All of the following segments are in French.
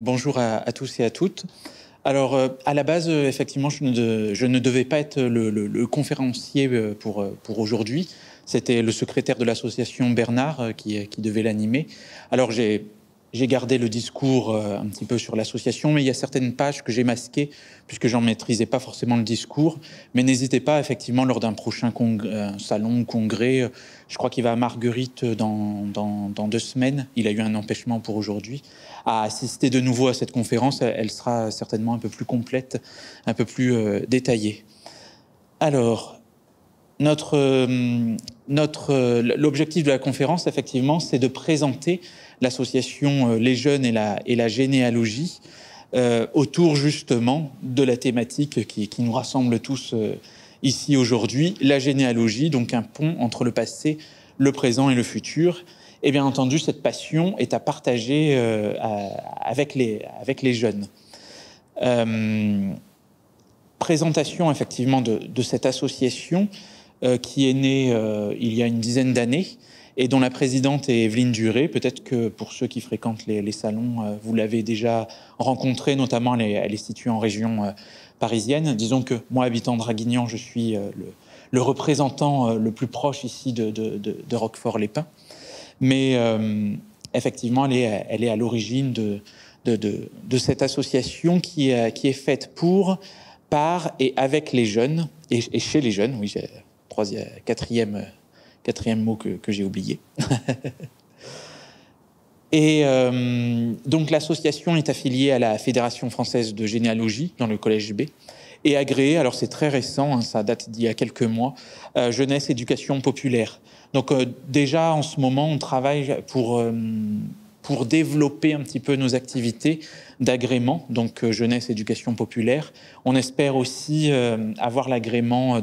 Bonjour à tous et à toutes. Alors, à la base, effectivement, je ne devais pas être le conférencier pour aujourd'hui. C'était le secrétaire de l'association Bernard qui devait l'animer. Alors, j'ai gardé le discours un petit peu sur l'association, mais il y a certaines pages que j'ai masquées puisque j'en maîtrisais pas forcément le discours. Mais n'hésitez pas, effectivement, lors d'un prochain salon ou congrès, je crois qu'il va à Marguerite dans 2 semaines. Il a eu un empêchement pour aujourd'hui à assister de nouveau à cette conférence. Elle sera certainement un peu plus complète, un peu plus détaillée. Alors, l'objectif de la conférence, effectivement, c'est de présenter l'association Les Jeunes et la généalogie autour justement de la thématique qui nous rassemble tous ici aujourd'hui, la généalogie, donc un pont entre le passé, le présent et le futur. Et bien entendu, cette passion est à partager avec les jeunes. Présentation effectivement de cette association qui est née il y a une dizaine d'années et dont la présidente est Evelyne Duré. Peut-être que pour ceux qui fréquentent les salons, vous l'avez déjà rencontrée, notamment elle est située en région parisienne. Disons que moi, habitant Draguignan, je suis le représentant le plus proche ici de Roquefort-les-Pins. Mais effectivement, elle est à l'origine de cette association qui est faite pour, par et avec les jeunes, et chez les jeunes. Oui, j'ai quatrième mot que j'ai oublié. Et donc l'association est affiliée à la Fédération française de généalogie dans le collège B et agréée, alors c'est très récent, hein, ça date d'il y a quelques mois, jeunesse éducation populaire. Donc déjà en ce moment on travaille pour développer un petit peu nos activités d'agrément, donc jeunesse éducation populaire. On espère aussi avoir l'agrément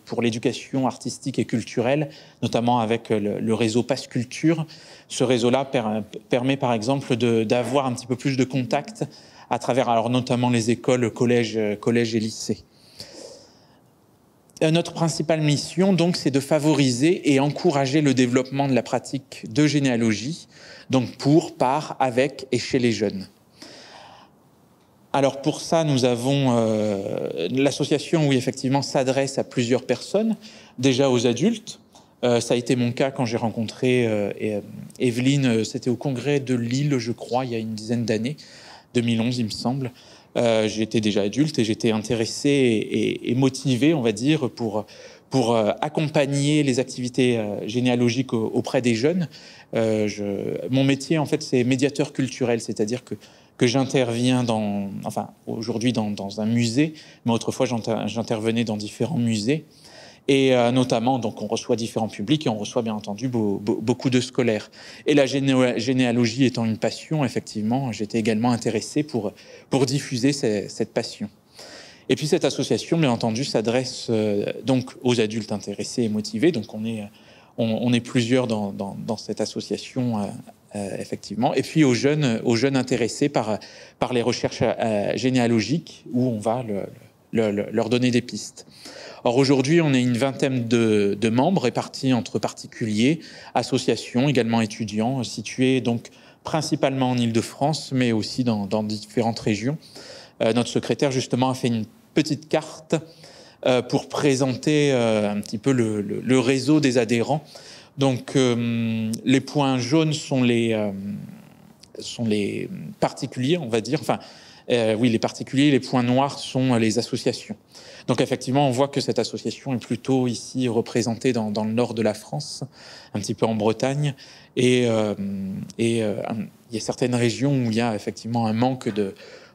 pour l'éducation artistique et culturelle, notamment avec le réseau Passe Culture. Ce réseau-là permet par exemple d'avoir un petit peu plus de contacts à travers alors notamment les écoles, collèges et lycées. Notre principale mission, donc, c'est de favoriser et encourager le développement de la pratique de généalogie, donc pour, par, avec et chez les jeunes. Alors pour ça, nous avons l'association, oui, effectivement, s'adresse à plusieurs personnes, déjà aux adultes. Ça a été mon cas quand j'ai rencontré Evelyne, c'était au congrès de Lille, je crois, il y a une dizaine d'années, 2011, il me semble. J'étais déjà adulte et j'étais intéressé et motivé, on va dire, pour accompagner les activités généalogiques auprès des jeunes. Mon métier, en fait, c'est médiateur culturel, c'est-à-dire que j'interviens aujourd'hui dans un musée, mais autrefois j'intervenais dans différents musées. Et notamment, donc, on reçoit différents publics et on reçoit bien entendu beaucoup de scolaires. Et la généalogie étant une passion, effectivement, j'étais également intéressé pour diffuser cette passion. Et puis cette association, bien entendu, s'adresse donc aux adultes intéressés et motivés. Donc on est plusieurs dans cette association, effectivement. Et puis aux jeunes intéressés par les recherches généalogiques où on va leur donner des pistes. Or aujourd'hui, on est une vingtaine de membres répartis entre particuliers, associations, également étudiants, situés donc principalement en Île-de-France, mais aussi dans différentes régions. Notre secrétaire, justement, a fait une petite carte pour présenter un petit peu le réseau des adhérents. Donc, les points jaunes sont les particuliers, on va dire. Enfin, oui, les particuliers, les points noirs sont les associations. Donc effectivement, on voit que cette association est plutôt ici représentée dans le nord de la France, un petit peu en Bretagne, et il y a certaines régions où il y a effectivement un manque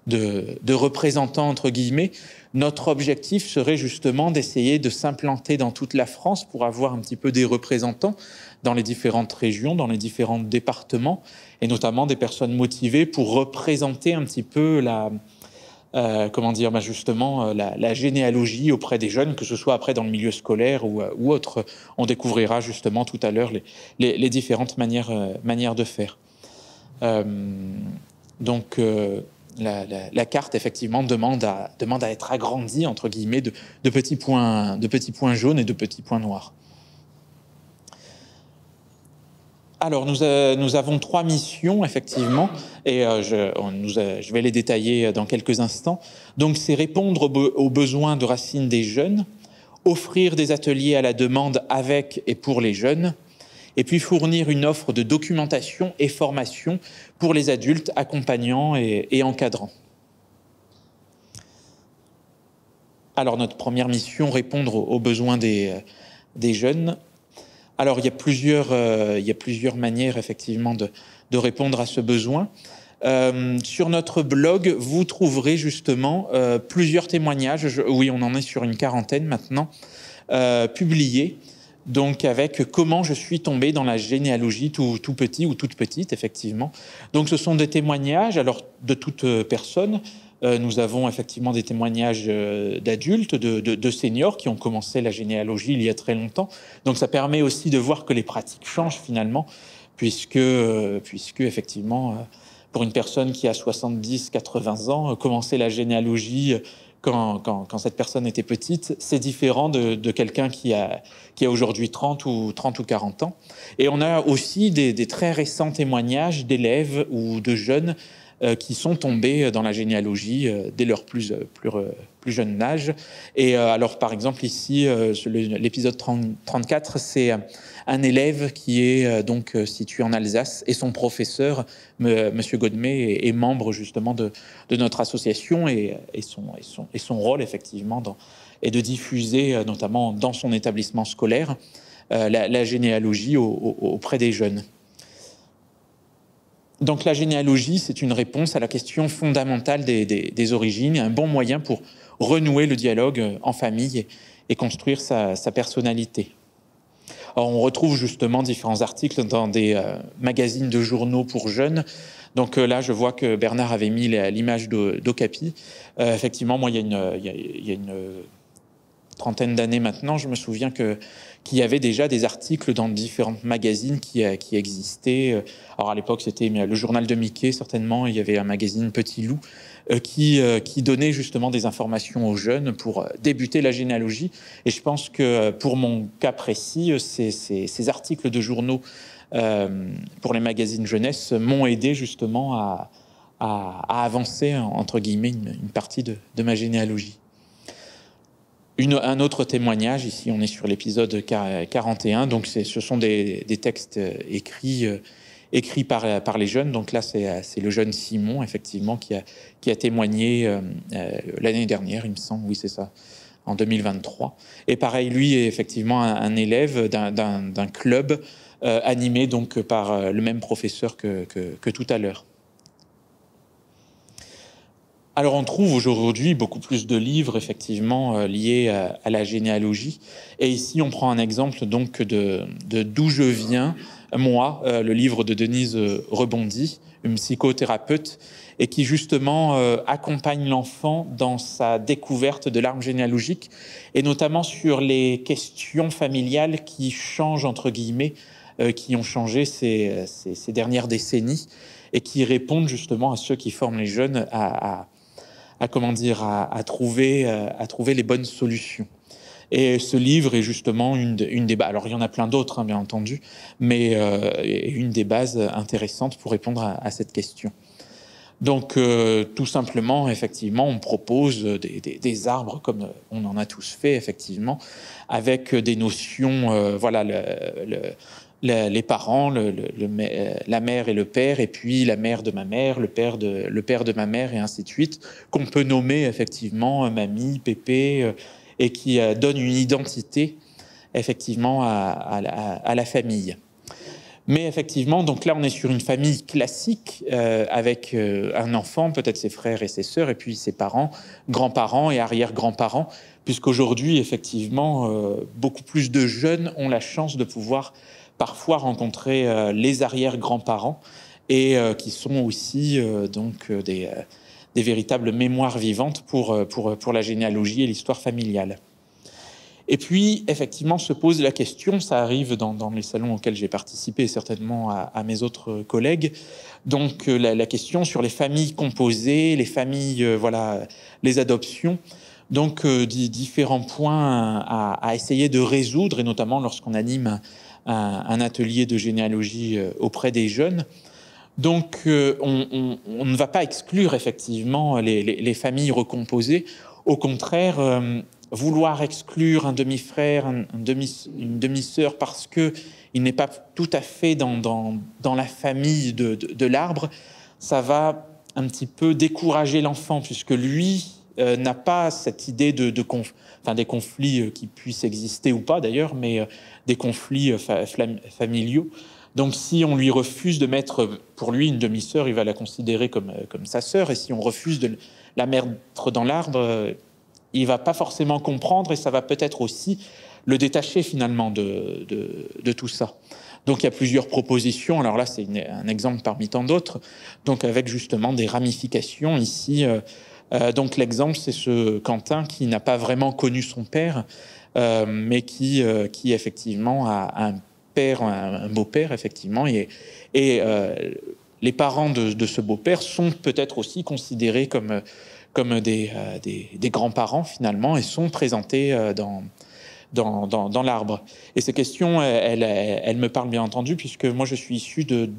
de représentants, entre guillemets. Notre objectif serait justement d'essayer de s'implanter dans toute la France pour avoir un petit peu des représentants dans les différentes régions, dans les différents départements, et notamment des personnes motivées pour représenter un petit peu la généalogie auprès des jeunes, que ce soit après dans le milieu scolaire ou autre. On découvrira justement tout à l'heure les différentes manières de faire. La carte, effectivement, demande à être agrandie, entre guillemets, de petits points jaunes et de petits points noirs. Alors, nous avons 3 missions, effectivement, et je vais les détailler dans quelques instants. Donc, c'est répondre aux besoins de racines des jeunes, offrir des ateliers à la demande avec et pour les jeunes, et puis fournir une offre de documentation et formation pour les adultes accompagnants et encadrants. Alors, notre première mission, répondre aux besoins des jeunes. Alors, il y a plusieurs manières, effectivement, de répondre à ce besoin. Sur notre blog, vous trouverez justement plusieurs témoignages, oui, on en est sur une 40aine maintenant, publiés, donc avec comment je suis tombé dans la généalogie tout petit ou toute petite, effectivement. Donc, ce sont des témoignages, alors, de toute personne. Nous avons effectivement des témoignages d'adultes, de seniors qui ont commencé la généalogie il y a très longtemps. Donc ça permet aussi de voir que les pratiques changent finalement, puisque effectivement, pour une personne qui a 70, 80 ans, commencer la généalogie quand cette personne était petite, c'est différent de quelqu'un qui a aujourd'hui 30 ou 40 ans. Et on a aussi des très récents témoignages d'élèves ou de jeunes qui sont tombés dans la généalogie dès leur plus jeune âge. Et alors, par exemple, ici, l'épisode 34, c'est un élève qui est donc situé en Alsace, et son professeur, Monsieur Godmet, est membre justement de notre association, et son rôle, effectivement, est de diffuser, notamment dans son établissement scolaire, la généalogie auprès des jeunes. Donc la généalogie, c'est une réponse à la question fondamentale des origines, un bon moyen pour renouer le dialogue en famille et construire sa personnalité. Alors, on retrouve justement différents articles dans des magazines de journaux pour jeunes. Donc là, je vois que Bernard avait mis l'image d'Ocapi. Effectivement, moi, il y a une trentaine d'années maintenant, je me souviens qu'il y avait déjà des articles dans différents magazines qui existaient. Alors à l'époque, c'était le journal de Mickey, certainement. Il y avait un magazine Petit Loup qui donnait justement des informations aux jeunes pour débuter la généalogie. Et je pense que pour mon cas précis, ces articles de journaux pour les magazines jeunesse m'ont aidé justement à avancer, entre guillemets, une partie de ma généalogie. Un autre témoignage, ici on est sur l'épisode 41, donc ce sont des textes écrits par les jeunes. Donc là c'est le jeune Simon, effectivement, qui a témoigné l'année dernière, il me semble, oui c'est ça, en 2023. Et pareil, lui est effectivement un élève d'un club animé donc par le même professeur que tout à l'heure. Alors on trouve aujourd'hui beaucoup plus de livres effectivement liés à la généalogie. Et ici on prend un exemple donc de D'où je viens, moi, le livre de Denise Rebondy, une psychothérapeute, et qui justement accompagne l'enfant dans sa découverte de l'arbre généalogique, et notamment sur les questions familiales qui changent, entre guillemets, qui ont changé ces dernières décennies, et qui répondent justement à ceux qui forment les jeunes à trouver les bonnes solutions. Et ce livre est justement une des bases. Alors il y en a plein d'autres, hein, bien entendu, mais une des bases intéressantes pour répondre à cette question. Donc tout simplement, effectivement, on propose des arbres comme on en a tous fait, effectivement, avec des notions, voilà, les parents, la mère et le père, et puis la mère de ma mère, le père de ma mère, et ainsi de suite, qu'on peut nommer effectivement mamie, pépé, et qui donne une identité effectivement à la famille. Mais effectivement, donc là, on est sur une famille classique avec un enfant, peut-être ses frères et ses sœurs, et puis ses parents, grands-parents et arrière-grands-parents, puisqu'aujourd'hui, effectivement, beaucoup plus de jeunes ont la chance de pouvoir parfois rencontrer les arrière-grands-parents, et qui sont aussi donc des véritables mémoires vivantes pour la généalogie et l'histoire familiale. Et puis, effectivement, se pose la question, ça arrive dans les salons auxquels j'ai participé, et certainement à mes autres collègues, donc la question sur les familles composées, les familles, voilà, les adoptions, donc différents points à essayer de résoudre, et notamment lorsqu'on anime un atelier de généalogie auprès des jeunes. Donc, on ne va pas exclure effectivement les familles recomposées. Au contraire, vouloir exclure un demi-frère, une demi-sœur parce qu'il n'est pas tout à fait dans la famille de l'arbre, ça va un petit peu décourager l'enfant, puisque lui n'a pas cette idée des conflits qui puissent exister ou pas d'ailleurs, mais des conflits familiaux. Donc si on lui refuse de mettre pour lui une demi-sœur, il va la considérer comme sa sœur, et si on refuse de la mettre dans l'arbre, il va pas forcément comprendre, et ça va peut-être aussi le détacher finalement de tout ça. Donc il y a plusieurs propositions, alors là c'est un exemple parmi tant d'autres, donc avec justement des ramifications ici. Donc l'exemple, c'est ce Quentin qui n'a pas vraiment connu son père, mais qui effectivement a un père, un beau-père effectivement, et les parents de ce beau-père sont peut-être aussi considérés comme des grands-parents finalement, et sont présentés dans l'arbre. Et ces questions, elles me parlent bien entendu, puisque moi je suis issu de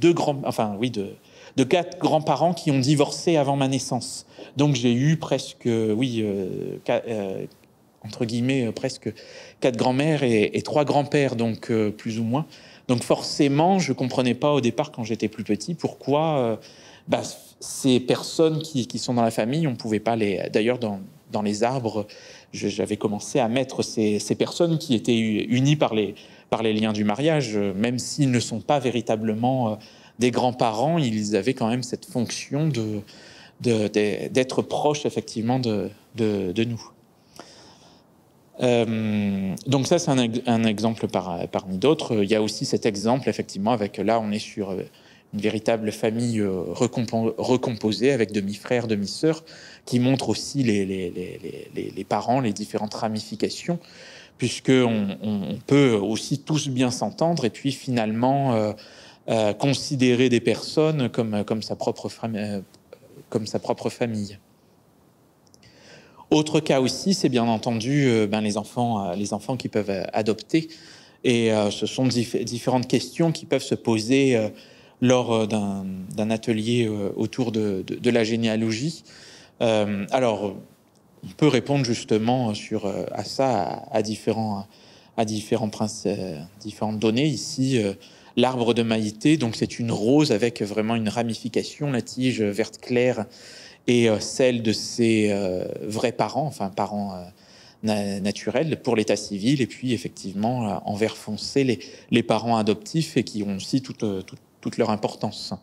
de 4 grands-parents qui ont divorcé avant ma naissance. Donc j'ai eu presque, entre guillemets, presque 4 grands-mères et 3 grands-pères, donc plus ou moins. Donc forcément, je comprenais pas au départ, quand j'étais plus petit, pourquoi ces personnes qui sont dans la famille, on pouvait pas les... D'ailleurs, dans les arbres, j'avais commencé à mettre ces personnes qui étaient unies par les liens du mariage, même s'ils ne sont pas véritablement des grands-parents, ils avaient quand même cette fonction d'être proches effectivement de nous. Donc ça, c'est un exemple parmi d'autres. Il y a aussi cet exemple, effectivement, avec là, on est sur une véritable famille recomposée avec demi-frères, demi-sœurs, qui montre aussi les parents, les différentes ramifications, puisqu'on peut aussi tous bien s'entendre et puis finalement considérer des personnes comme sa propre famille. Autre cas aussi, c'est bien entendu les enfants qui peuvent adopter. Et ce sont différentes questions qui peuvent se poser lors d'un atelier autour de la généalogie. Alors, on peut répondre justement à ça, à différentes données. Ici, l'arbre de Maïté, donc c'est une rose avec vraiment une ramification, la tige verte claire, et celle de ses vrais parents, enfin parents naturels pour l'état civil, et puis effectivement en vert foncé les parents adoptifs, et qui ont aussi toute leur importance.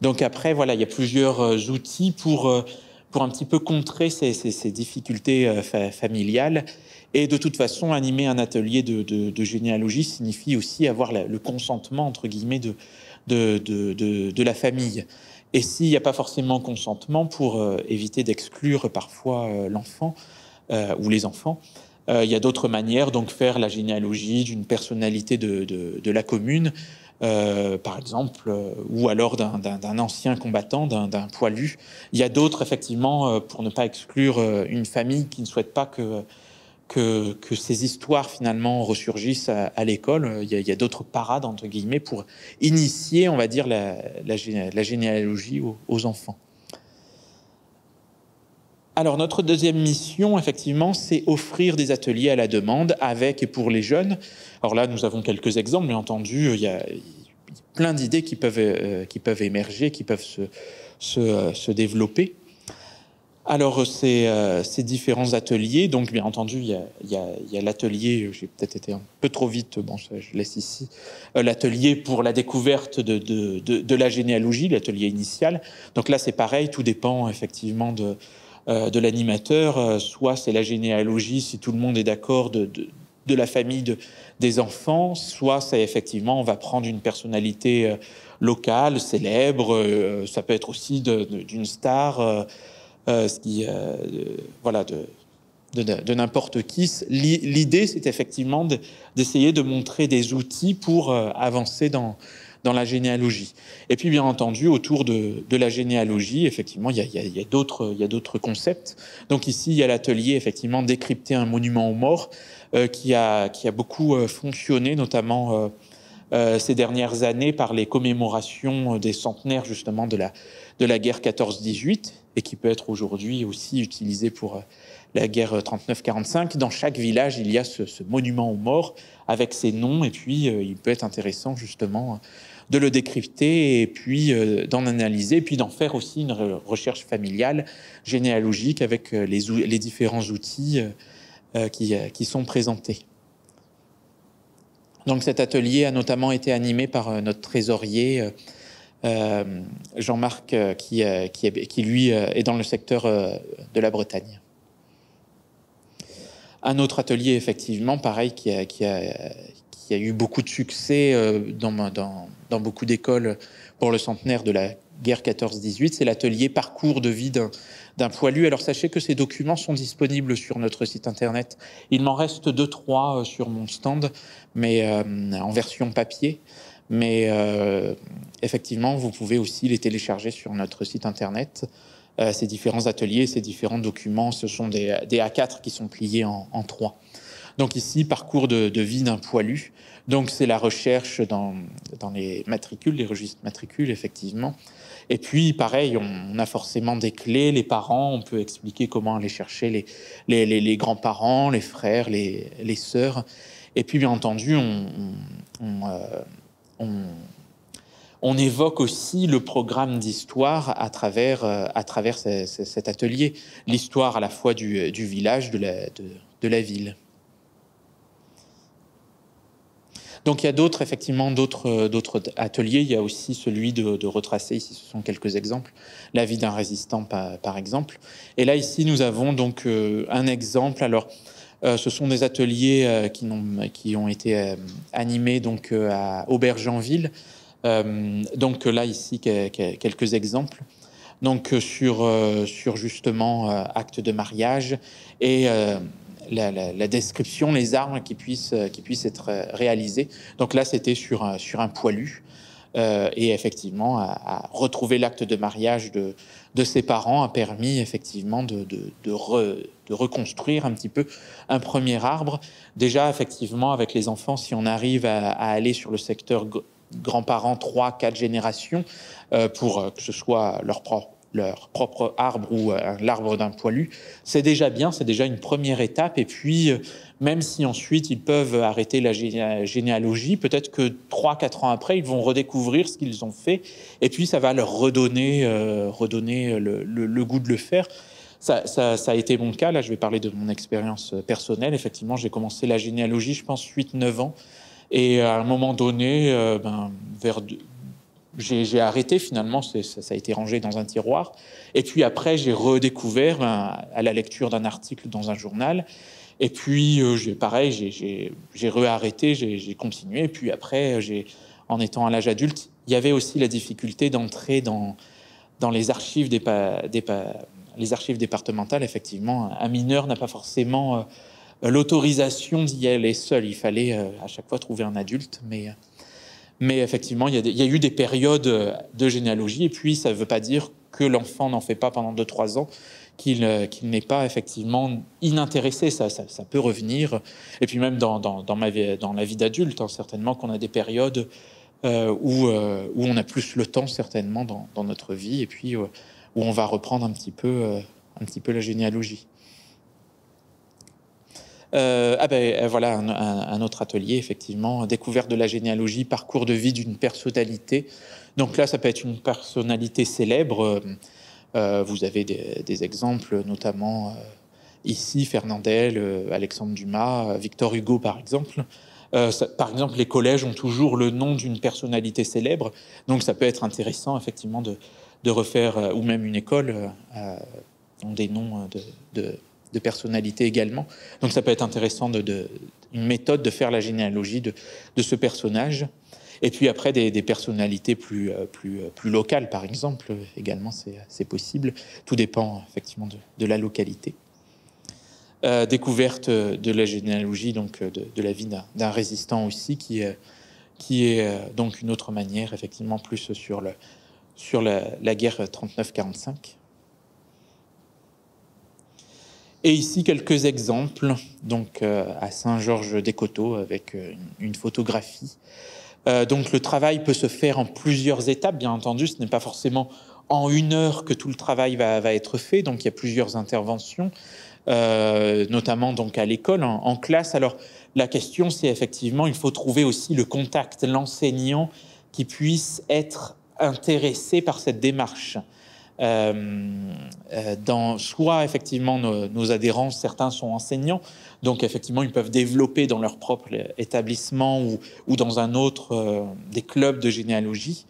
Donc après, voilà, il y a plusieurs outils pour un petit peu contrer ces difficultés familiales. Et de toute façon, animer un atelier de généalogie signifie aussi avoir le consentement, entre guillemets, de la famille. Et s'il n'y a pas forcément consentement, pour éviter d'exclure parfois l'enfant ou les enfants, il y a d'autres manières, donc faire la généalogie d'une personnalité de la commune, par exemple, ou alors d'un ancien combattant, d'un poilu. Il y a d'autres, effectivement, pour ne pas exclure une famille qui ne souhaite pas que ces histoires finalement ressurgissent à l'école. Il y a d'autres parades, entre guillemets, pour initier, on va dire, la généalogie aux enfants. Alors, notre deuxième mission, effectivement, c'est offrir des ateliers à la demande avec et pour les jeunes. Alors là, nous avons quelques exemples, bien entendu. Il y a plein d'idées qui peuvent émerger, qui peuvent se développer. Alors, ces différents ateliers, donc bien entendu, il y a l'atelier, j'ai peut-être été un peu trop vite, bon, je laisse ici, l'atelier pour la découverte de la généalogie, l'atelier initial. Donc là, c'est pareil, tout dépend effectivement de l'animateur. Soit c'est la généalogie, si tout le monde est d'accord, de la famille des enfants, soit c'est effectivement, on va prendre une personnalité locale, célèbre, ça peut être aussi d'une star, voilà, de n'importe qui. L'idée, c'est effectivement d'essayer de montrer des outils pour avancer dans la généalogie. Et puis, bien entendu, autour de la généalogie, effectivement, il y a d'autres concepts. Donc ici, il y a l'atelier, effectivement, décrypter un monument aux morts, qui a beaucoup fonctionné, notamment ces dernières années par les commémorations des centenaires justement de la guerre 14-18 et qui peut être aujourd'hui aussi utilisé pour la guerre 39-45. Dans chaque village, il y a ce monument aux morts avec ses noms et puis il peut être intéressant justement de le décrypter et puis d'en analyser, puis d'en faire aussi une recherche familiale, généalogique avec les différents outils qui sont présentés. Donc cet atelier a notamment été animé par notre trésorier Jean-Marc qui lui est dans le secteur de la Bretagne. Un autre atelier effectivement pareil qui a eu beaucoup de succès dans beaucoup d'écoles pour le centenaire de la guerre 14-18, c'est l'atelier Parcours de vie d'un poilu. Alors sachez que ces documents sont disponibles sur notre site internet. Il m'en reste 2-3 sur mon stand, mais en version papier. Mais effectivement, vous pouvez aussi les télécharger sur notre site internet. Ces différents ateliers, ces différents documents, ce sont des A4 qui sont pliés en 3. Donc ici, parcours de vie d'un poilu. Donc c'est la recherche dans les matricules, les registres matricules, effectivement. Et puis, pareil, on a forcément des clés. Les parents, on peut expliquer comment aller chercher les grands-parents, les frères, les sœurs. Et puis, bien entendu, on évoque aussi le programme d'histoire à travers cet atelier. L'histoire à la fois du village, de la ville. Donc il y a d'autres ateliers. Il y a aussi celui de retracer, ici ce sont quelques exemples, la vie d'un résistant par exemple. Et là ici nous avons donc un exemple. Alors ce sont des ateliers qui ont été animés donc à Aubergenville. Donc là ici quelques exemples. Donc sur justement acte de mariage et la description, les armes qui puissent être réalisées. Donc là, c'était sur un poilu. Et effectivement, à retrouver l'acte de mariage de ses parents a permis effectivement de reconstruire un petit peu un premier arbre. Déjà, effectivement, avec les enfants, si on arrive à aller sur le secteur grands-parents, 3-4 générations, pour que ce soit leur propre arbre ou l'arbre d'un poilu, c'est déjà bien, c'est déjà une première étape. Et puis, même si ensuite ils peuvent arrêter la généalogie, peut-être que 3-4 ans après, ils vont redécouvrir ce qu'ils ont fait. Et puis, ça va leur redonner le goût de le faire. Ça a été mon cas. Là, je vais parler de mon expérience personnelle. Effectivement, j'ai commencé la généalogie, je pense, 8-9 ans. Et à un moment donné, j'ai arrêté finalement, ça a été rangé dans un tiroir. Et puis après, j'ai redécouvert à la lecture d'un article dans un journal. Et puis, j'ai réarrêté, j'ai continué. Et puis après, en étant à l'âge adulte, il y avait aussi la difficulté d'entrer dans les archives les archives départementales. Effectivement, un mineur n'a pas forcément l'autorisation d'y aller seul. Il fallait à chaque fois trouver un adulte, mais effectivement, il y a eu des périodes de généalogie, et puis ça ne veut pas dire que l'enfant n'en fait pas pendant 2-3 ans, qu'il n'est pas effectivement inintéressé. Ça peut revenir. Et puis même dans la vie d'adulte, hein, certainement qu'on a des périodes où on a plus le temps, certainement, dans notre vie, et puis où on va reprendre un petit peu la généalogie. Voilà un autre atelier, effectivement, découverte de la généalogie, parcours de vie d'une personnalité. Donc là, ça peut être une personnalité célèbre. Vous avez des exemples, notamment ici, Fernandel, Alexandre Dumas, Victor Hugo, par exemple. Par exemple, les collèges ont toujours le nom d'une personnalité célèbre. Donc ça peut être intéressant, effectivement, de refaire, ou même une école, ont des noms de personnalité également. Donc ça peut être intéressant une méthode de faire la généalogie de ce personnage. Et puis après, des personnalités plus locales, par exemple, également, c'est possible. Tout dépend effectivement de la localité. Découverte de la généalogie, donc de la vie d'un résistant aussi, qui est donc une autre manière, effectivement, plus sur la guerre 39-45. Et ici, quelques exemples, donc à Saint-Georges-des-Coteaux, avec une photographie Donc le travail peut se faire en plusieurs étapes, bien entendu, ce n'est pas forcément en 1 heure que tout le travail va être fait, donc il y a plusieurs interventions, notamment donc à l'école, en classe. Alors la question, c'est effectivement, il faut trouver aussi le contact, l'enseignant qui puisse être intéressé par cette démarche. Soit effectivement nos adhérents, certains sont enseignants, donc effectivement ils peuvent développer dans leur propre établissement ou dans un autre des clubs de généalogie.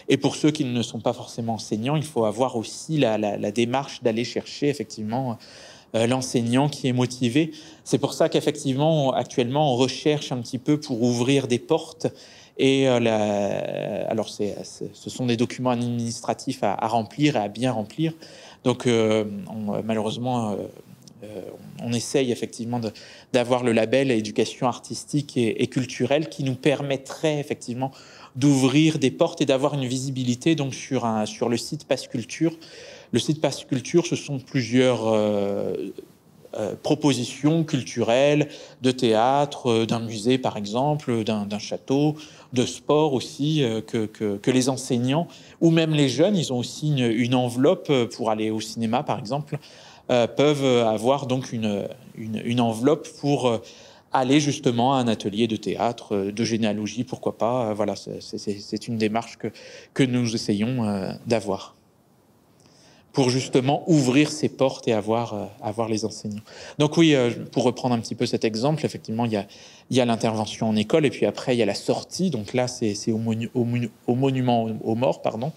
Et pour ceux qui ne sont pas forcément enseignants, il faut avoir aussi la démarche d'aller chercher effectivement l'enseignant qui est motivé. C'est pour ça qu'effectivement actuellement on recherche un petit peu pour ouvrir des portes. Et alors, ce sont des documents administratifs à remplir et à bien remplir. Donc, malheureusement, on essaye effectivement d'avoir le label éducation artistique et culturelle qui nous permettrait effectivement d'ouvrir des portes et d'avoir une visibilité donc sur le site Pass Culture. Le site Pass Culture, ce sont plusieurs propositions culturelles, de théâtre, d'un musée par exemple, d'un château, de sport aussi, que les enseignants ou même les jeunes, ils ont aussi une enveloppe pour aller au cinéma par exemple, peuvent avoir donc une enveloppe pour aller justement à un atelier de théâtre, de généalogie, pourquoi pas. Voilà, c'est une démarche que nous essayons d'avoir, pour justement ouvrir ces portes et avoir les enseignants. Donc oui, pour reprendre un petit peu cet exemple, effectivement, il y a l'intervention en école, et puis après, il y a la sortie. Donc là, c'est au monument aux morts, pardon,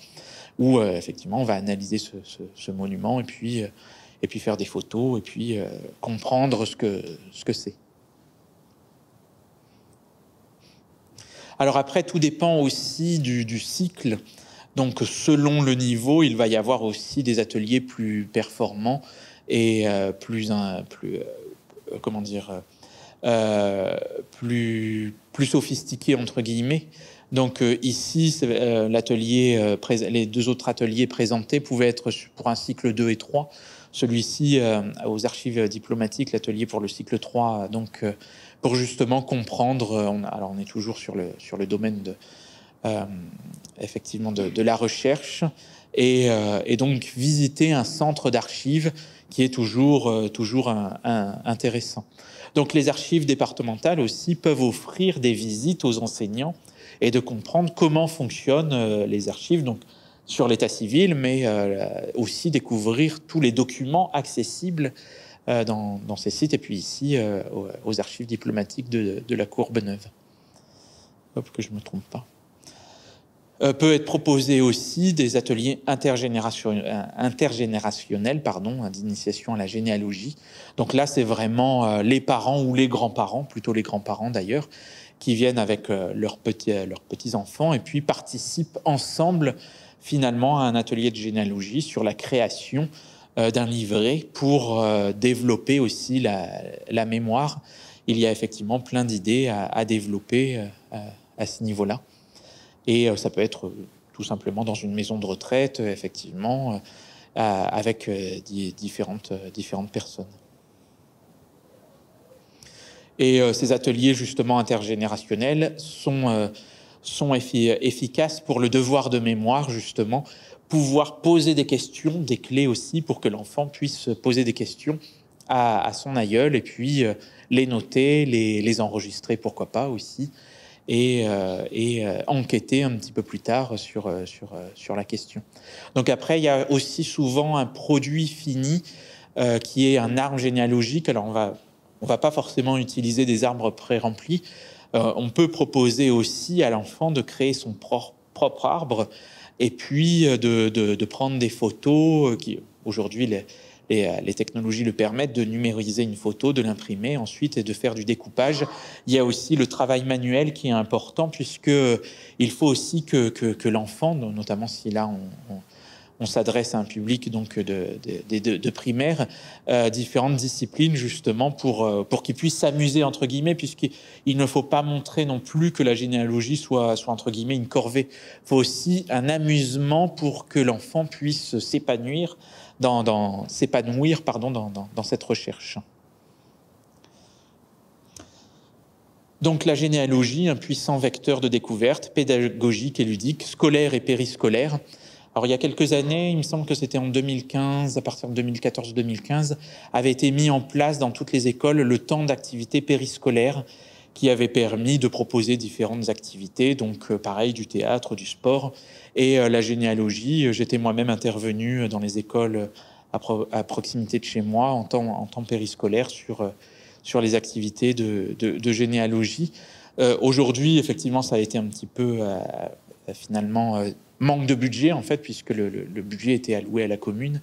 où effectivement, on va analyser ce monument, et puis faire des photos, et puis comprendre ce que c'est. Alors après, tout dépend aussi du cycle. Donc, selon le niveau, il va y avoir aussi des ateliers plus performants et plus sophistiqués entre guillemets. Donc ici, les 2 autres ateliers présentés pouvaient être pour un cycle 2 et 3. Celui-ci, aux archives diplomatiques, l'atelier pour le cycle 3, donc pour justement comprendre. Alors on est toujours sur le domaine effectivement de la recherche et donc visiter un centre d'archives qui est toujours intéressant. Donc les archives départementales aussi peuvent offrir des visites aux enseignants et de comprendre comment fonctionnent les archives, donc sur l'état civil, mais aussi découvrir tous les documents accessibles dans ces sites, et puis ici aux archives diplomatiques de la Courbeneuve. Hop, que je ne me trompe pas. Peut être proposé aussi des ateliers intergénérationnels d'initiation à la généalogie. Donc là, c'est vraiment les parents ou les grands-parents, plutôt les grands-parents d'ailleurs, qui viennent avec leurs petits-enfants et puis participent ensemble finalement à un atelier de généalogie sur la création d'un livret pour développer aussi la mémoire. Il y a effectivement plein d'idées à développer à ce niveau-là. Et ça peut être tout simplement dans une maison de retraite, effectivement, avec différentes personnes. Et ces ateliers justement intergénérationnels sont efficaces pour le devoir de mémoire, justement, pouvoir poser des questions, des clés aussi, pour que l'enfant puisse poser des questions à son aïeul, et puis les noter, les enregistrer, pourquoi pas aussi, et enquêter un petit peu plus tard sur la question. Donc après, il y a aussi souvent un produit fini qui est un arbre généalogique. Alors on va pas forcément utiliser des arbres pré-remplis. On peut proposer aussi à l'enfant de créer son propre arbre, et puis de prendre des photos qui aujourd'hui les technologies le permettent, de numériser une photo, de l'imprimer ensuite et de faire du découpage. Il y a aussi le travail manuel qui est important, puisque il faut aussi que l'enfant, notamment si là on s'adresse à un public donc de primaire, différentes disciplines justement pour qu'il puisse s'amuser entre guillemets, puisqu'il ne faut pas montrer non plus que la généalogie soit entre guillemets une corvée. Il faut aussi un amusement pour que l'enfant puisse s'épanouir dans cette recherche. Donc la généalogie, un puissant vecteur de découverte pédagogique et ludique, scolaire et périscolaire. Alors il y a quelques années, il me semble que c'était en 2015, à partir de 2014-2015, avait été mis en place dans toutes les écoles le temps d'activité périscolaire qui avait permis de proposer différentes activités, donc pareil, du théâtre, du sport. Et la généalogie, j'étais moi-même intervenu dans les écoles à proximité de chez moi en temps périscolaire sur les activités de généalogie. Aujourd'hui, effectivement, ça a été un petit peu finalement manque de budget, en fait, puisque le budget était alloué à la commune.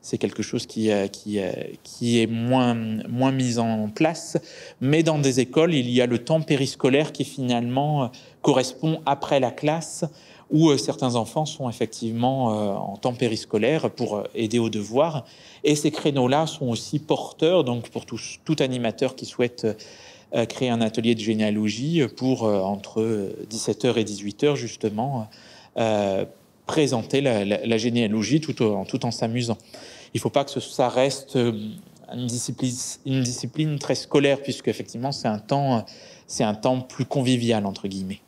C'est quelque chose qui est moins mis en place. Mais dans des écoles, il y a le temps périscolaire qui finalement correspond après la classe, où certains enfants sont effectivement en temps périscolaire pour aider aux devoirs. Et ces créneaux-là sont aussi porteurs, donc pour tout animateur qui souhaite créer un atelier de généalogie pour entre 17h et 18h, justement, présenter la généalogie tout en s'amusant. Il ne faut pas que ça reste une discipline très scolaire, puisque effectivement c'est un temps plus convivial, entre guillemets.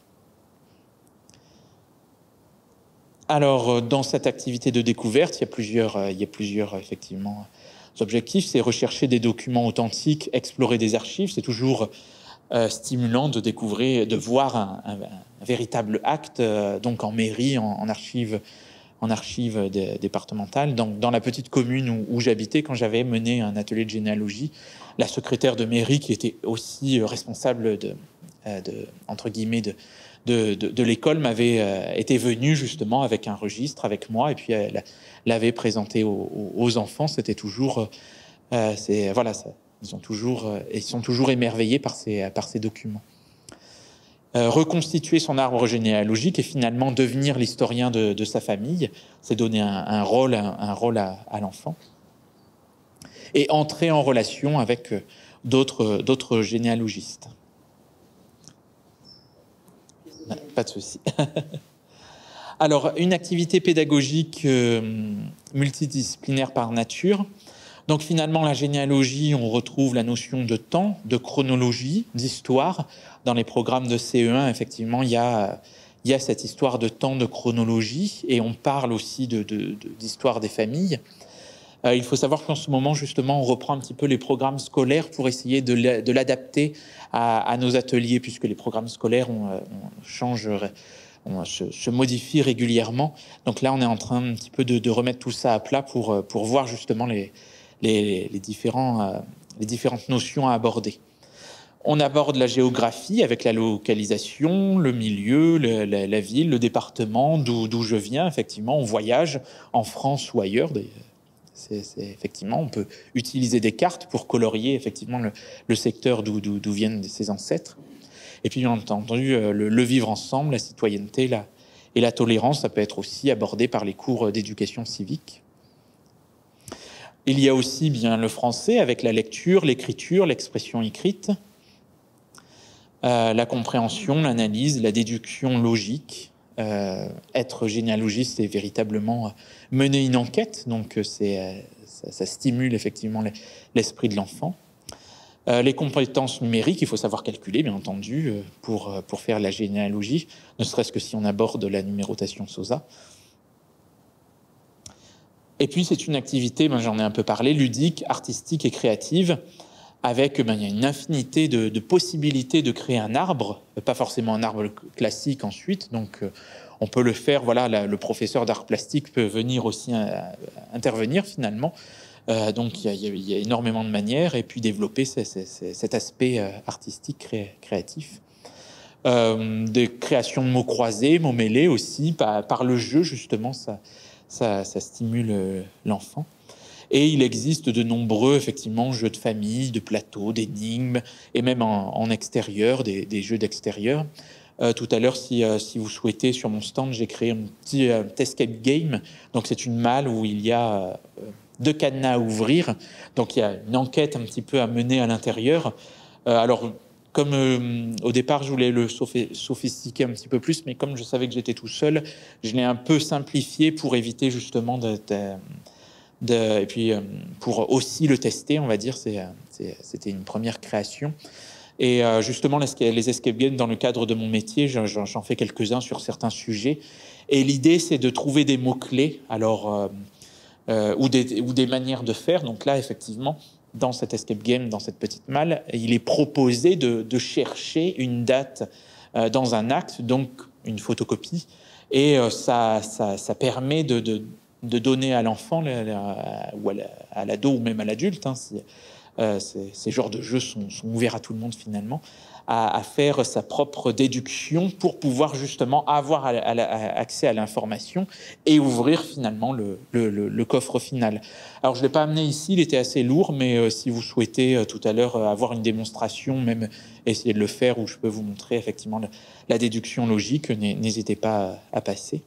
Alors, dans cette activité de découverte, il y a plusieurs effectivement objectifs. C'est rechercher des documents authentiques, explorer des archives. C'est toujours stimulant de découvrir, de voir un véritable acte, donc en mairie, en archives départementales. Dans la petite commune où j'habitais, quand j'avais mené un atelier de généalogie, la secrétaire de mairie, qui était aussi responsable entre guillemets, de l'école, m'avait été venue justement avec un registre avec moi, et puis elle l'avait présenté aux enfants. C'était toujours, voilà, ils sont toujours émerveillés par ces documents. Reconstituer son arbre généalogique et finalement devenir l'historien de sa famille, c'est donner un rôle à l'enfant. Et entrer en relation avec d'autres généalogistes. Pas de souci. Alors, une activité pédagogique multidisciplinaire par nature. Donc finalement, la généalogie, on retrouve la notion de temps, de chronologie, d'histoire. Dans les programmes de CE1, effectivement, il y a cette histoire de temps, de chronologie, et on parle aussi d'histoire des familles. Il faut savoir qu'en ce moment, justement, on reprend un petit peu les programmes scolaires pour essayer de l'adapter à nos ateliers, puisque les programmes scolaires se modifient régulièrement. Donc là, on est en train un petit peu de remettre tout ça à plat pour voir justement les différentes notions à aborder. On aborde la géographie avec la localisation, le milieu, la ville, le département, d'où je viens. Effectivement, on voyage en France ou ailleurs. Effectivement, on peut utiliser des cartes pour colorier effectivement le secteur d'où viennent ses ancêtres. Et puis, bien entendu, le vivre ensemble, la citoyenneté et la tolérance, ça peut être aussi abordé par les cours d'éducation civique. Il y a aussi bien le français avec la lecture, l'écriture, l'expression écrite, la compréhension, l'analyse, la déduction logique. Être généalogiste, c'est véritablement mener une enquête, donc ça stimule effectivement l'esprit de l'enfant. Les compétences numériques, il faut savoir calculer, bien entendu, pour faire la généalogie, ne serait-ce que si on aborde la numérotation SOSA. Et puis, c'est une activité, j'en ai un peu parlé, ludique, artistique et créative, avec il y a une infinité de possibilités de créer un arbre, pas forcément un arbre classique ensuite, donc on peut le faire, voilà, le professeur d'art plastique peut venir aussi intervenir finalement, donc il y a énormément de manières, et puis développer cet aspect artistique créatif. Des créations de mots croisés, mots mêlés aussi, par le jeu justement, ça stimule l'enfant. Et il existe de nombreux effectivement jeux de famille, de plateaux, d'énigmes, et même en extérieur, des jeux d'extérieur. Tout à l'heure, si vous souhaitez, sur mon stand, j'ai créé un petit escape game. Donc c'est une malle où il y a 2 cadenas à ouvrir. Donc il y a une enquête un petit peu à mener à l'intérieur. Alors, comme au départ, je voulais le sophistiquer un petit peu plus, mais comme je savais que j'étais tout seul, je l'ai un peu simplifié pour éviter justement et puis pour aussi le tester, on va dire. C'était une première création. Et justement, les escape games, dans le cadre de mon métier, j'en fais quelques-uns sur certains sujets. Et l'idée, c'est de trouver des mots-clés, alors, ou des manières de faire. Donc là, effectivement, dans cet escape game, dans cette petite malle, il est proposé de chercher une date dans un acte, donc une photocopie. Et ça permet de donner à l'enfant, ou à l'ado, ou même à l'adulte, hein, ces genres de jeux sont ouverts à tout le monde finalement, à faire sa propre déduction pour pouvoir justement avoir accès à l'information et ouvrir finalement le coffre final. Alors je ne l'ai pas amené ici, il était assez lourd, mais si vous souhaitez tout à l'heure avoir une démonstration, même essayer de le faire, où je peux vous montrer effectivement la déduction logique, n'hésitez pas à passer.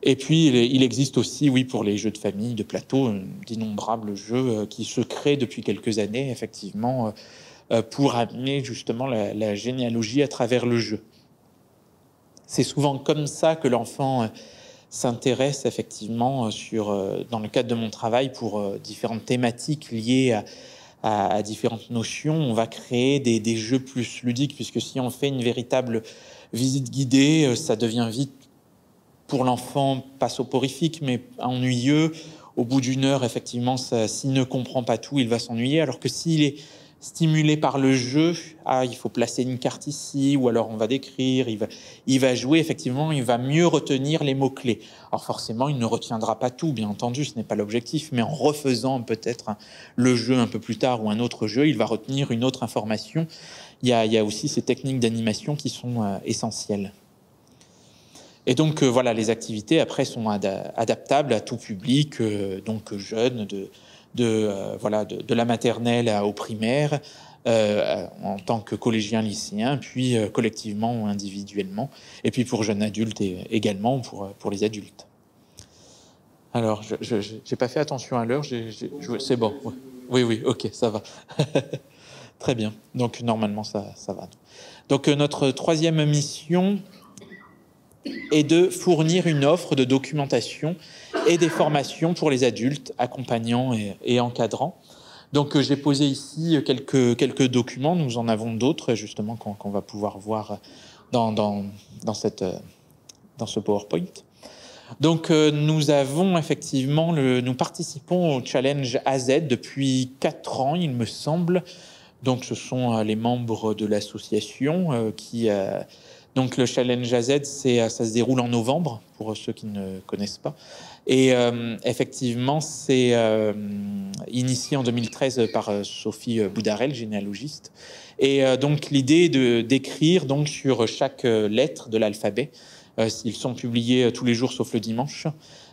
Et puis, il existe aussi, oui, pour les jeux de famille, de plateau, d'innombrables jeux qui se créent depuis quelques années, effectivement, pour amener justement la généalogie à travers le jeu. C'est souvent comme ça que l'enfant s'intéresse, effectivement, dans le cadre de mon travail, pour différentes thématiques liées à différentes notions. On va créer des jeux plus ludiques, puisque si on fait une véritable visite guidée, ça devient vite, pour l'enfant, pas soporifique, mais ennuyeux. Au bout d'une heure, effectivement, s'il ne comprend pas tout, il va s'ennuyer. Alors que s'il est stimulé par le jeu, il faut placer une carte ici, ou alors on va décrire, il va jouer, effectivement, il va mieux retenir les mots-clés. Alors forcément, il ne retiendra pas tout, bien entendu, ce n'est pas l'objectif, mais en refaisant peut-être le jeu un peu plus tard ou un autre jeu, il va retenir une autre information. Il y a aussi ces techniques d'animation qui sont essentielles. Et donc, voilà, les activités, après, sont adaptables à tout public, donc jeunes, de la maternelle au primaire, en tant que collégien, lycéen, puis collectivement ou individuellement, et puis pour jeunes adultes également, pour les adultes. Alors, je n'ai pas fait attention à l'heure, c'est bon. Oui, ok, ça va. Très bien, donc normalement, ça va. Donc, notre troisième mission et de fournir une offre de documentation et des formations pour les adultes, accompagnants et encadrants. Donc j'ai posé ici quelques documents, nous en avons d'autres justement qu'on va pouvoir voir dans ce PowerPoint. Donc nous avons effectivement, nous participons au Challenge AZ depuis 4 ans, il me semble. Donc ce sont les membres de l'association qui... Donc le Challenge AZ, ça se déroule en novembre, pour ceux qui ne connaissent pas. Et effectivement, c'est initié en 2013 par Sophie Boudarel, généalogiste. Et donc l'idée est d'écrire donc sur chaque lettre de l'alphabet, ils sont publiés tous les jours sauf le dimanche,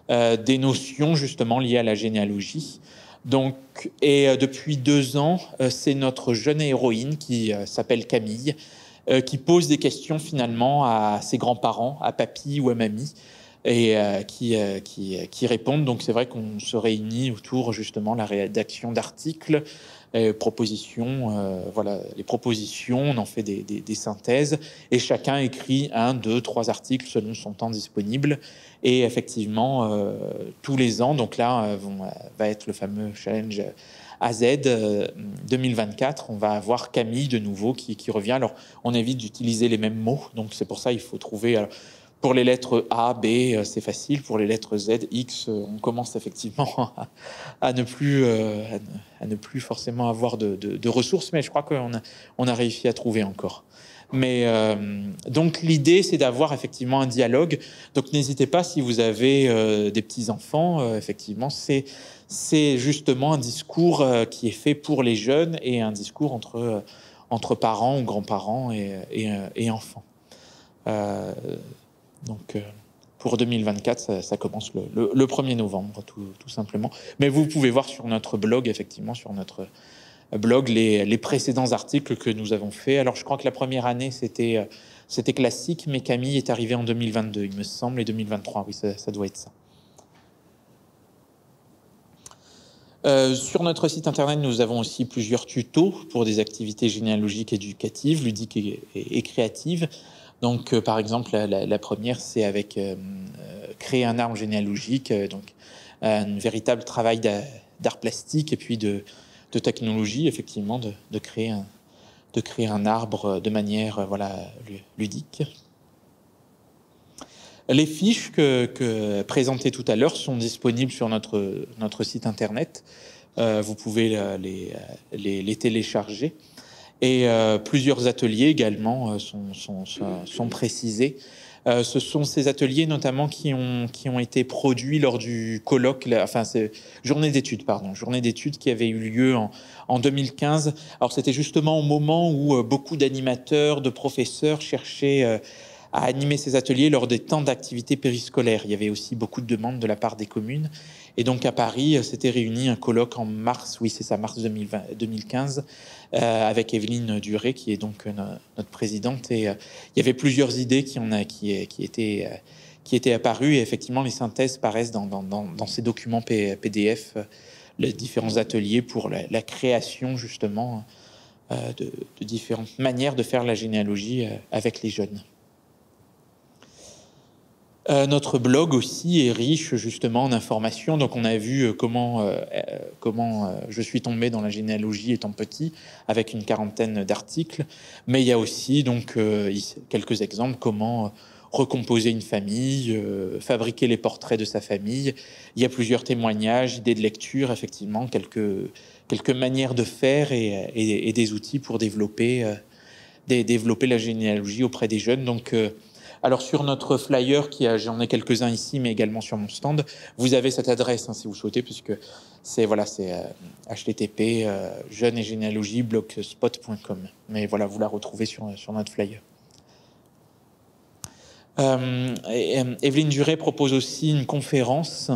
des notions justement liées à la généalogie. Donc, et depuis 2 ans, c'est notre jeune héroïne qui s'appelle Camille, qui pose des questions finalement à ses grands-parents, à papy ou à mamie, et qui répondent. Donc c'est vrai qu'on se réunit autour justement de la rédaction d'articles, propositions, voilà, les propositions, on en fait des synthèses, et chacun écrit 1, 2, 3 articles selon son temps disponible. Et effectivement, tous les ans, donc là va être le fameux challenge AZ 2024, on va avoir Camille de nouveau qui revient. Alors on évite d'utiliser les mêmes mots, donc c'est pour ça il faut trouver... Alors, pour les lettres A, B, c'est facile. Pour les lettres Z, X, on commence effectivement à ne plus forcément avoir de ressources, mais je crois qu'on a réussi à trouver encore. Mais donc l'idée, c'est d'avoir effectivement un dialogue. Donc n'hésitez pas, si vous avez des petits-enfants, effectivement, c'est justement un discours qui est fait pour les jeunes et un discours entre parents ou grands-parents et enfants. Donc, pour 2024, ça commence le 1er novembre, tout simplement. Mais vous pouvez voir sur notre blog, effectivement, sur notre blog, les précédents articles que nous avons faits. Alors, je crois que la première année, c'était classique, mais Camille est arrivée en 2022, il me semble, et 2023, oui, ça doit être ça. Sur notre site internet, nous avons aussi plusieurs tutos pour des activités généalogiques éducatives, ludiques et créatives. Donc, par exemple, la première, c'est avec créer un arbre généalogique, donc un véritable travail d'art plastique et puis de technologie, effectivement, de créer créer un arbre de manière voilà, ludique. Les fiches que présentées tout à l'heure sont disponibles sur notre site internet. Vous pouvez les télécharger. Et plusieurs ateliers également sont précisés. Ce sont ces ateliers notamment qui ont été produits lors du colloque, c'est journée d'études qui avait eu lieu en 2015. Alors c'était justement au moment où beaucoup d'animateurs, de professeurs cherchaient à animer ces ateliers lors des temps d'activité périscolaire. Il y avait aussi beaucoup de demandes de la part des communes. Et donc à Paris, s'était réuni un colloque en mars, oui c'est ça, mars 2015, avec Evelyne Duré, qui est donc notre présidente. Et il y avait plusieurs idées qui étaient apparues. Et effectivement, les synthèses paraissent dans ces documents PDF, les différents ateliers pour la création justement de différentes manières de faire la généalogie avec les jeunes. Notre blog aussi est riche justement en informations. Donc on a vu comment je suis tombé dans la généalogie étant petit, avec une quarantaine d'articles. Mais il y a aussi donc quelques exemples, comment recomposer une famille, fabriquer les portraits de sa famille. Il y a plusieurs témoignages, idées de lecture, effectivement, quelques manières de faire et des outils pour développer la généalogie auprès des jeunes. Donc alors sur notre flyer, j'en ai quelques-uns ici, mais également sur mon stand, vous avez cette adresse si vous souhaitez, puisque c'est http jeune et généalogie blogspot.com. Mais voilà, vous la retrouvez sur notre flyer. Evelyne Duré propose aussi une conférence.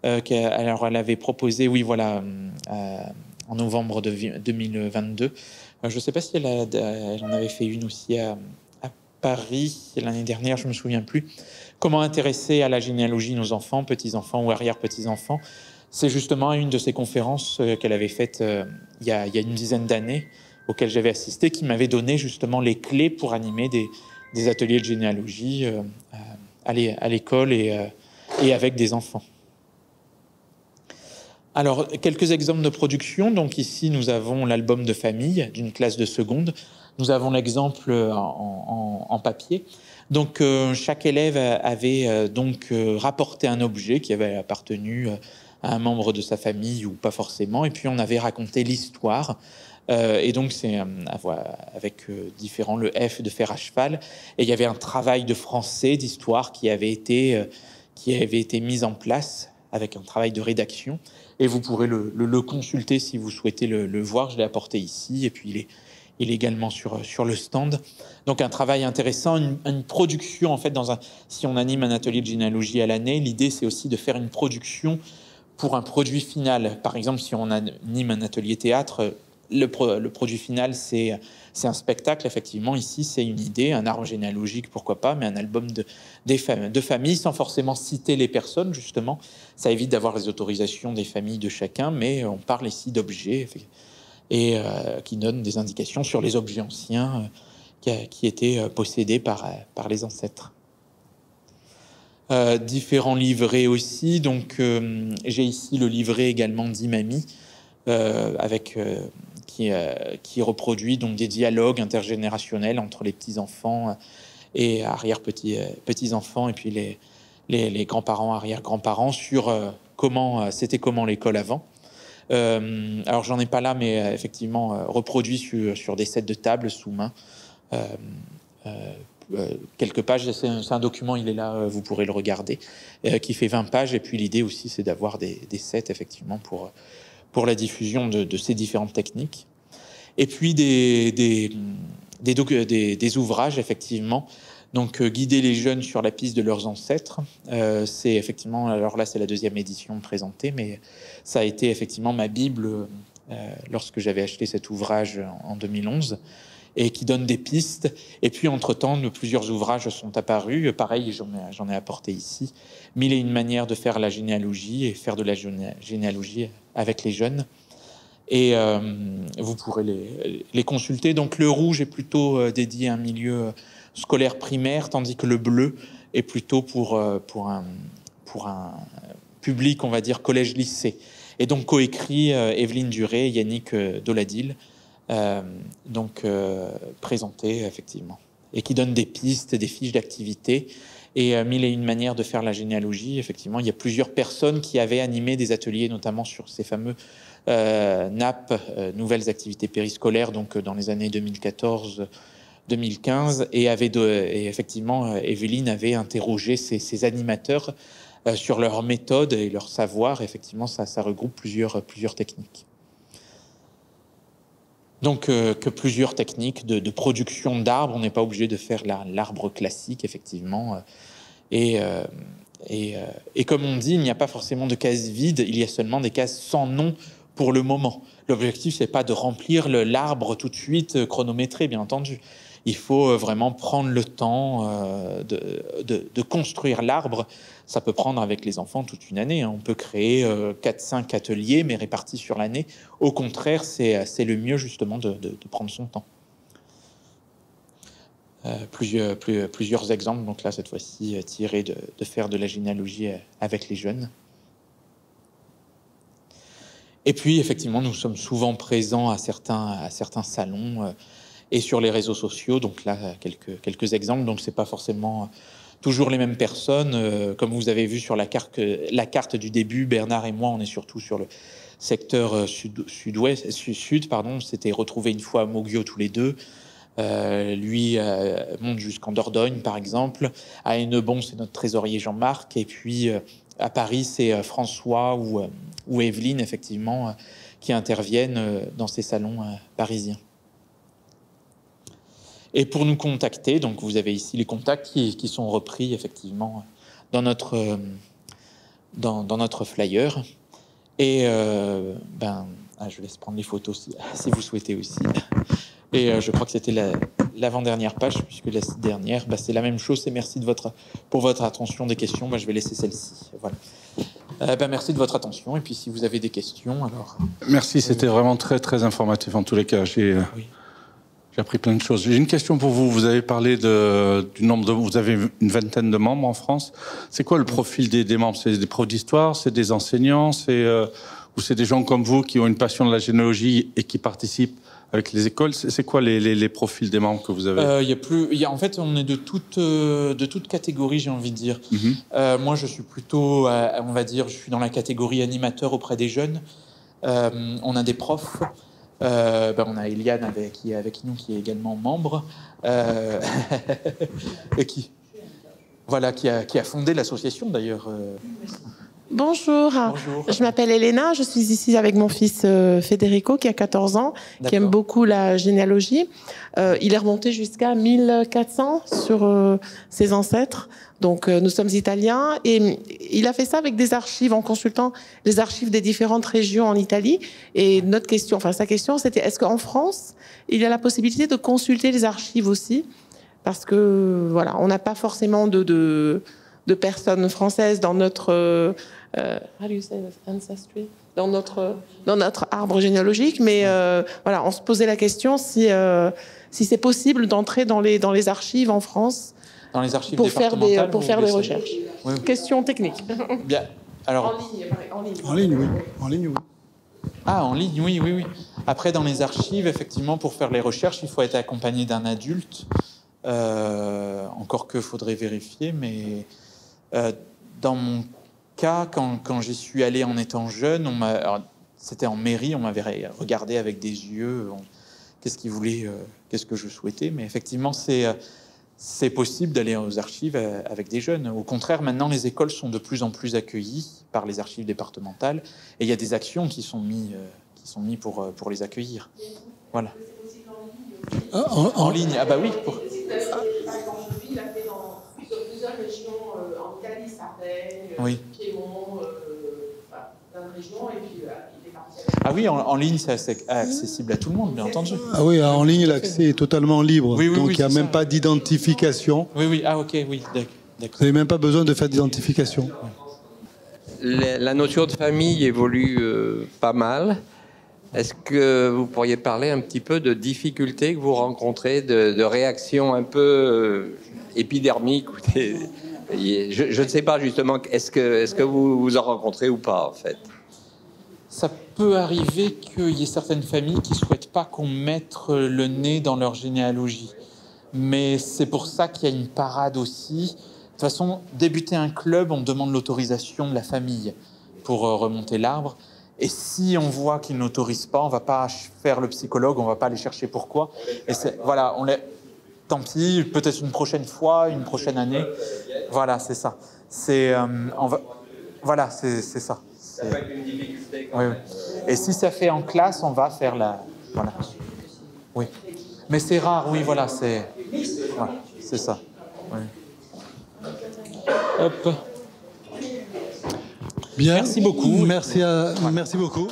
Alors elle avait proposé, en novembre 2022. Je ne sais pas si elle en avait fait une aussi à Paris l'année dernière, je me souviens plus. Comment intéresser à la généalogie nos enfants, petits-enfants ou arrière-petits-enfants. C'est justement une de ces conférences qu'elle avait faites il y a une dizaine d'années, auxquelles j'avais assisté, qui m'avait donné justement les clés pour animer des ateliers de généalogie à l'école et avec des enfants. Alors, quelques exemples de production. Donc ici, nous avons l'album de famille d'une classe de seconde. Nous avons l'exemple en papier. Donc, chaque élève avait rapporté un objet qui avait appartenu à un membre de sa famille ou pas forcément. Et puis, on avait raconté l'histoire. Et donc, c'est avec différents, le F de fer à cheval. Et il y avait un travail de français, d'histoire qui avait été mis en place avec un travail de rédaction. Et vous pourrez le consulter si vous souhaitez le voir. Je l'ai apporté ici. Et puis, il est également sur le stand. Donc, un travail intéressant, une production, en fait, si on anime un atelier de généalogie à l'année, l'idée, c'est aussi de faire une production pour un produit final. Par exemple, si on anime un atelier théâtre, le produit final, c'est un spectacle. Effectivement, ici, c'est une idée, un arbre généalogique, pourquoi pas, mais un album de familles, sans forcément citer les personnes, justement. Ça évite d'avoir les autorisations des familles de chacun, mais on parle ici d'objets et qui donnent des indications sur les objets anciens qui étaient possédés par les ancêtres. Différents livrets aussi. Donc, j'ai ici le livret également d'Imami, qui reproduit donc des dialogues intergénérationnels entre les petits-enfants et arrière-petits-enfants et puis les grands-parents, arrière-grands-parents sur comment l'école avant. Alors j'en ai pas là, mais effectivement reproduit sur des sets de tables sous main. Quelques pages, c'est un document, il est là, vous pourrez le regarder, qui fait 20 pages. Et puis l'idée aussi, c'est d'avoir des sets effectivement pour la diffusion de ces différentes techniques. Et puis des ouvrages, effectivement. Donc, guider les jeunes sur la piste de leurs ancêtres. C'est effectivement, alors là, c'est la deuxième édition présentée, mais ça a été effectivement ma Bible lorsque j'avais acheté cet ouvrage en 2011 et qui donne des pistes. Et puis, entre-temps, plusieurs ouvrages sont apparus. Pareil, j'en ai apporté ici. 1001 manières de faire la généalogie et faire de la généalogie avec les jeunes. Et vous pourrez les consulter. Donc, le rouge est plutôt dédié à un milieu scolaire primaire, tandis que le bleu est plutôt pour un public, on va dire, collège-lycée. Et donc, coécrit Evelyne Duré et Yannick Doladil, présentés effectivement, et qui donnent des pistes, des fiches d'activité, et mille et une manières de faire la généalogie. Effectivement, il y a plusieurs personnes qui avaient animé des ateliers, notamment sur ces fameux NAP, nouvelles activités périscolaires, donc dans les années 2014-2015, et effectivement, Evelyne avait interrogé ces animateurs sur leur méthode et leur savoir. Effectivement, ça regroupe plusieurs techniques. Donc, que plusieurs techniques de production d'arbres. On n'est pas obligé de faire l'arbre classique, effectivement. Et comme on dit, il n'y a pas forcément de cases vides, il y a seulement des cases sans nom pour le moment. L'objectif, c'est pas de remplir l'arbre tout de suite chronométré, bien entendu. Il faut vraiment prendre le temps de construire l'arbre. Ça peut prendre avec les enfants toute une année. On peut créer 4-5 ateliers, mais répartis sur l'année. Au contraire, c'est le mieux justement de prendre son temps. Plusieurs exemples, donc là, cette fois-ci, tirés de faire de la généalogie avec les jeunes. Et puis, effectivement, nous sommes souvent présents à certains salons et sur les réseaux sociaux. Donc là, quelques exemples. Donc, c'est pas forcément toujours les mêmes personnes. Comme vous avez vu sur la carte du début, Bernard et moi, on est surtout sur le secteur sud. On s'était retrouvés une fois à Moguio tous les deux. Lui monte jusqu'en Dordogne, par exemple. À Hennebon, c'est notre trésorier Jean-Marc. Et puis à Paris, c'est François ou Evelyne, effectivement, qui interviennent dans ces salons parisiens. Et pour nous contacter, donc vous avez ici les contacts qui sont repris effectivement dans notre flyer. Et je laisse prendre les photos si vous souhaitez aussi. Et je crois que c'était l'avant-dernière page, puisque la dernière, c'est la même chose. Et merci pour votre attention. Des questions, je vais laisser celle-ci. Voilà. Merci de votre attention. Et puis si vous avez des questions, alors... Merci, c'était vraiment très, très informatif en tous les cas. J'ai appris plein de choses. J'ai une question pour vous. Vous avez parlé du nombre de... Vous avez une vingtaine de membres en France. C'est quoi le profil des membres? C'est des profs d'histoire? C'est des enseignants? Ou c'est des gens comme vous qui ont une passion de la généalogie et qui participent avec les écoles? C'est quoi les profils des membres que vous avez? En fait, on est de toute catégorie, j'ai envie de dire. Moi, je suis plutôt, on va dire, je suis dans la catégorie animateur auprès des jeunes. On a des profs. On a Eliane qui est avec nous, qui est également membre, et qui a fondé l'association d'ailleurs. Bonjour. Bonjour, je m'appelle Elena, je suis ici avec mon fils Federico qui a 14 ans, qui aime beaucoup la généalogie. Il est remonté jusqu'à 1400 sur ses ancêtres, donc nous sommes italiens, et il a fait ça avec des archives, en consultant les archives des différentes régions en Italie. Et sa question c'était, est-ce qu'en France, il y a la possibilité de consulter les archives aussi? Parce que, voilà, on n'a pas forcément de personnes françaises dans notre ancestry, dans notre arbre généalogique, mais on se posait la question si c'est possible d'entrer dans les archives en France, dans les archives pour faire des recherches. Oui. Question technique. Bien. Alors, En ligne, oui. Ah, en ligne, oui. Après, dans les archives, effectivement, pour faire les recherches, il faut être accompagné d'un adulte. Encore que faudrait vérifier, mais dans mon cas, quand j'y suis allé en étant jeune, c'était en mairie, on m'avait regardé avec des yeux, qu'est-ce qu'ils voulaient, qu'est-ce que je souhaitais, mais effectivement, c'est possible d'aller aux archives avec des jeunes. Au contraire, maintenant, les écoles sont de plus en plus accueillies par les archives départementales, et il y a des actions qui sont mises pour les accueillir. Voilà. En ligne, ah bah oui. Il a fait sur plusieurs régions en Italie, Sardaigne, Piémont, plein de régions, et puis il est parti. Ah oui, en ligne, c'est accessible à tout le monde, bien entendu. Ah oui, en ligne, l'accès est totalement libre, oui, donc il n'y a même pas d'identification. Oui, ah ok, oui, d'accord. Vous n'avez même pas besoin de faire d'identification. La notion de famille évolue pas mal. Est-ce que vous pourriez parler un petit peu de difficultés que vous rencontrez, de réactions un peu épidermiques? Je ne sais pas justement, est-ce que vous en rencontrez ou pas en fait? peut arriver qu'il y ait certaines familles qui ne souhaitent pas qu'on mette le nez dans leur généalogie. Mais c'est pour ça qu'il y a une parade aussi. De toute façon, débuter un club, on demande l'autorisation de la famille pour remonter l'arbre. Et si on voit qu'ils n'autorisent pas, on ne va pas faire le psychologue, on ne va pas aller chercher pourquoi. Et voilà, tant pis, peut-être une prochaine fois, une prochaine année. Voilà, c'est ça. Voilà, c'est ça. Ça peut être une difficulté. Oui. Et si ça fait en classe, on va faire la... Voilà. Oui. Mais c'est rare, oui, voilà, c'est ça. Oui. Hop. Bien. Merci beaucoup. Merci beaucoup.